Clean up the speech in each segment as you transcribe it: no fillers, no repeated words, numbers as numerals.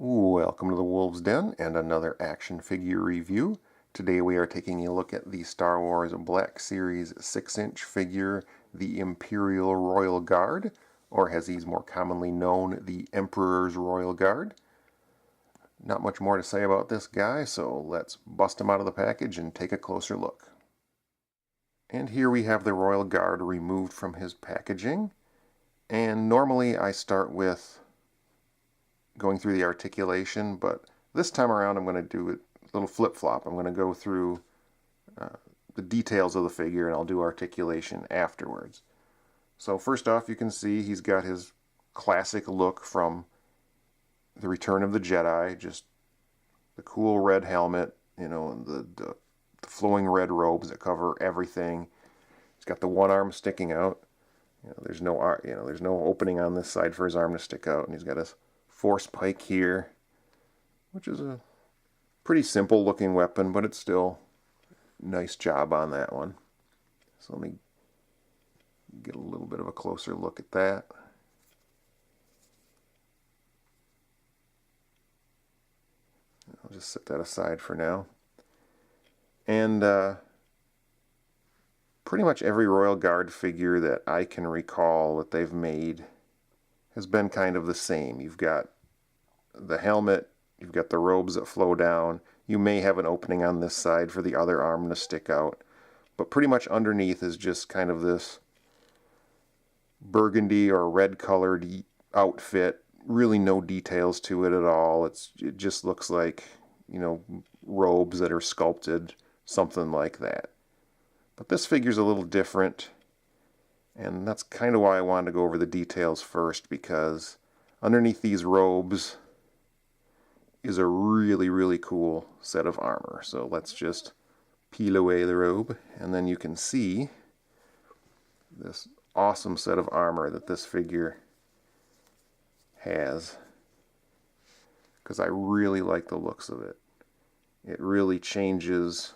Welcome to the Wolves Den and another action figure review. Today we are taking a look at the Star Wars Black Series 6-inch figure, the Imperial Royal Guard, or as he's more commonly known, the Emperor's Royal Guard. Not much more to say about this guy, so let's bust him out of the package and take a closer look. And here we have the Royal Guard removed from his packaging. And normally I start with going through the articulation, but this time around I'm going to do a little flip-flop. I'm going to go through the details of the figure and I'll do articulation afterwards. So first off, you can see he's got his classic look from the Return of the Jedi, just the cool red helmet, you know, and the flowing red robes that cover everything. He's got the one arm sticking out. There's no opening on this side for his arm to stick out, and he's got his force pike here, which is a pretty simple looking weapon, but it's still a nice job on that one. So let me get a little bit of a closer look at that. I'll just set that aside for now. And pretty much every Royal Guard figure that I can recall that they've made has been kind of the same. You've got the helmet, you've got the robes that flow down, you may have an opening on this side for the other arm to stick out, but pretty much underneath is just kind of this burgundy or red colored outfit, really no details to it at all. It just looks like, you know, robes that are sculpted, something like that. But this figure's a little different, and that's kind of why I wanted to go over the details first, because underneath these robes is a really cool set of armor. So let's just peel away the robe, and then you can see this awesome set of armor that this figure has, because I really like the looks of it. It really changes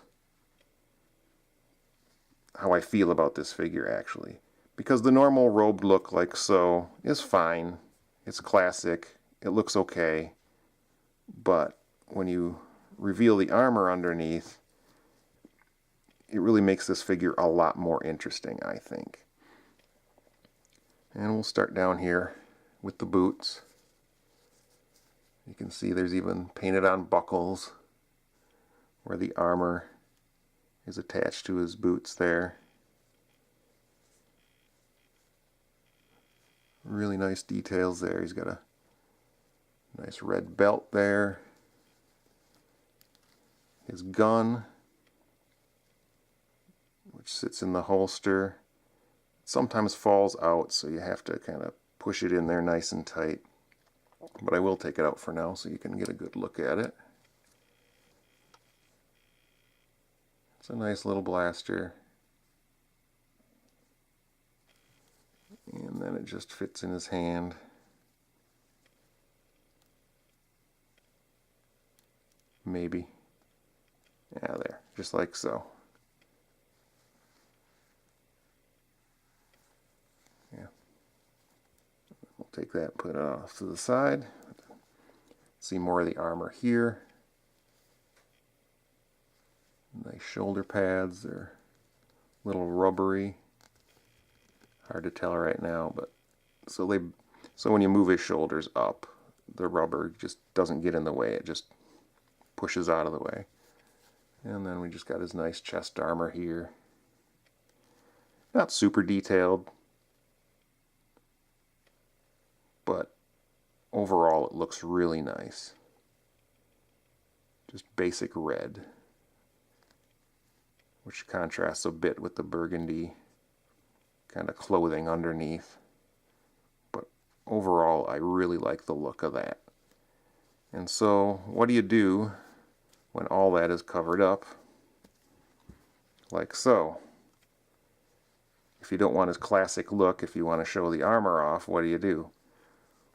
how I feel about this figure, actually. Because the normal robed look like so is fine, it's classic, it looks okay, but when you reveal the armor underneath, it really makes this figure a lot more interesting, I think. And we'll start down here with the boots. You can see there's even painted on buckles where the armor is attached to his boots there. Really nice details there. He's got a nice red belt there. His gun, which sits in the holster, sometimes falls out, so you have to kind of push it in there nice and tight. But I will take it out for now so you can get a good look at it. It's a nice little blaster. And then it just fits in his hand. Maybe. Yeah, there. Just like so. Yeah. We'll take that, put it off to the side. See more of the armor here. Nice shoulder pads. They're a little rubbery. Hard to tell right now, but so when you move his shoulders up, the rubber just doesn't get in the way. It just pushes out of the way. And then we just got his nice chest armor here. Not super detailed, but overall it looks really nice. Just basic red, which contrasts a bit with the burgundy kind of clothing underneath. But overall, I really like the look of that. And so, what do you do when all that is covered up? Like so. If you don't want his classic look, if you want to show the armor off, what do?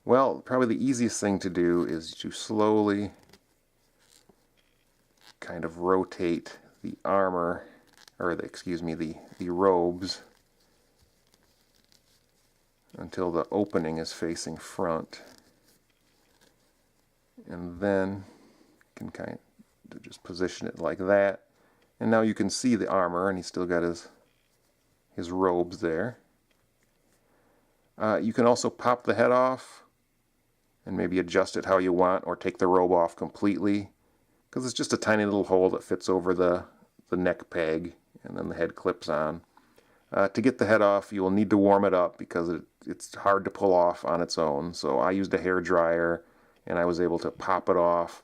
Well, probably the easiest thing to do is to slowly kind of rotate the armor, or the robes, until the opening is facing front. and then you can kind of just position it like that. And now you can see the armor, and he's still got his robes there. You can also pop the head off and maybe adjust it how you want, or take the robe off completely, because it's just a tiny little hole that fits over the neck peg, and then the head clips on. To get the head off, you will need to warm it up because it's hard to pull off on its own. So I used a hair dryer, and I was able to pop it off,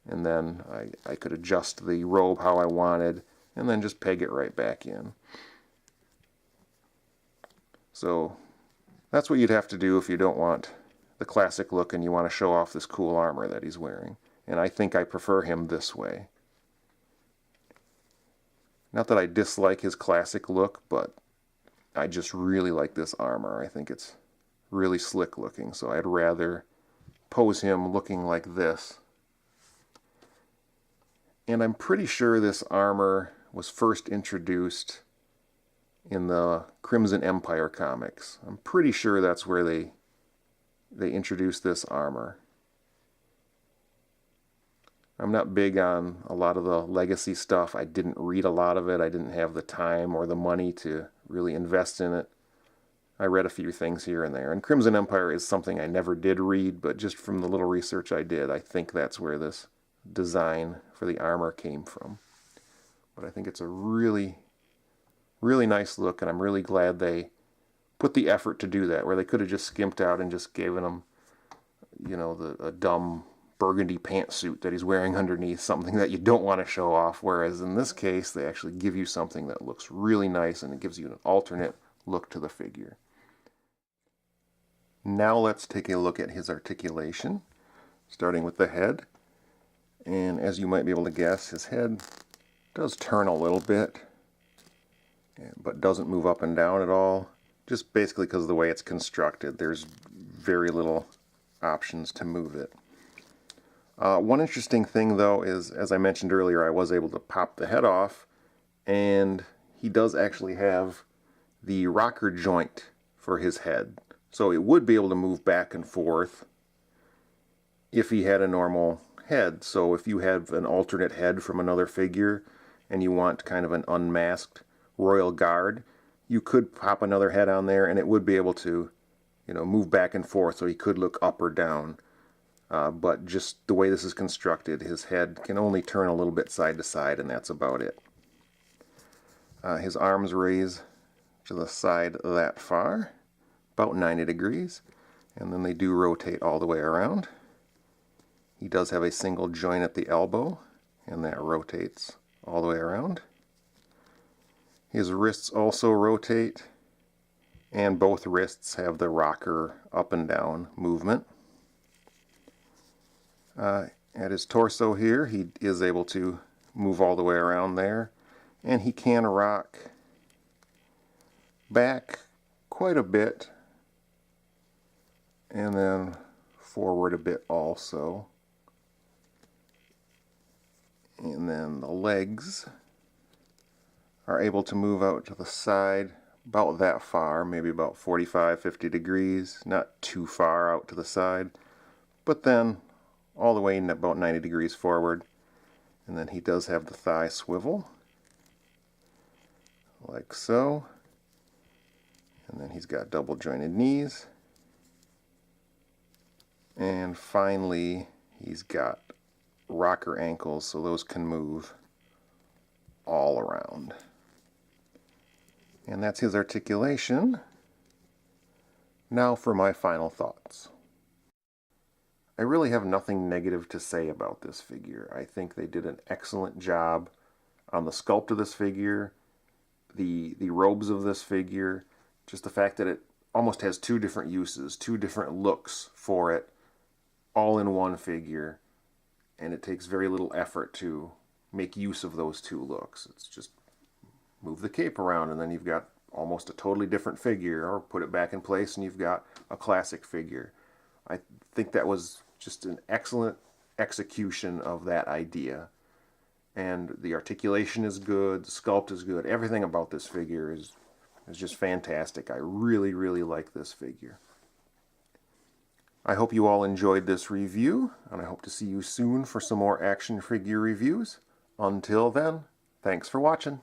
and then I could adjust the robe how I wanted, and then just peg it right back in. So that's what you'd have to do if you don't want the classic look and you want to show off this cool armor that he's wearing. And I think I prefer him this way. Not that I dislike his classic look, but I just really like this armor. I think it's really slick looking, so I'd rather pose him looking like this. And I'm pretty sure this armor was first introduced in the Crimson Empire comics. I'm pretty sure that's where they introduced this armor. I'm not big on a lot of the legacy stuff. I didn't read a lot of it. I didn't have the time or the money to really invest in it. I read a few things here and there. And Crimson Empire is something I never did read, but just from the little research I did, I think that's where this design for the armor came from. But I think it's a really, really nice look, and I'm really glad they put the effort to do that, where they could have just skimped out and just given him, you know, a dumb burgundy pantsuit that he's wearing underneath, something that you don't want to show off, whereas in this case they actually give you something that looks really nice, and it gives you an alternate look to the figure. Now let's take a look at his articulation, starting with the head. And as you might be able to guess, his head does turn a little bit, but doesn't move up and down at all, just basically because of the way it's constructed. There's very little options to move it. One interesting thing though is, as I mentioned earlier, I was able to pop the head off, and he does actually have the rocker joint for his head. So it would be able to move back and forth if he had a normal head. So if you have an alternate head from another figure and you want kind of an unmasked royal guard, you could pop another head on there and it would be able to, you know, move back and forth, so he could look up or down. But just the way this is constructed, his head can only turn a little bit side to side, and that's about it. His arms raise to the side that far, about 90 degrees, and then they do rotate all the way around. He does have a single joint at the elbow, and that rotates all the way around. His wrists also rotate, and both wrists have the rocker up and down movement. At his torso here, he is able to move all the way around there, and he can rock back quite a bit and then forward a bit also. And then the legs are able to move out to the side about that far, maybe about 45-50 degrees, not too far out to the side, but then all the way in about 90 degrees forward. And then he does have the thigh swivel, like so. And then he's got double jointed knees. And finally, he's got rocker ankles, so those can move all around. And that's his articulation. Now for my final thoughts. I really have nothing negative to say about this figure. I think they did an excellent job on the sculpt of this figure, the robes of this figure, just the fact that it almost has two different uses, two different looks for it, all in one figure, and it takes very little effort to make use of those two looks. It's just move the cape around and then you've got almost a totally different figure, or put it back in place and you've got a classic figure. I think that was just an excellent execution of that idea. And the articulation is good, the sculpt is good, everything about this figure is just fantastic. I really, really like this figure. I hope you all enjoyed this review, and I hope to see you soon for some more action figure reviews. Until then, thanks for watching.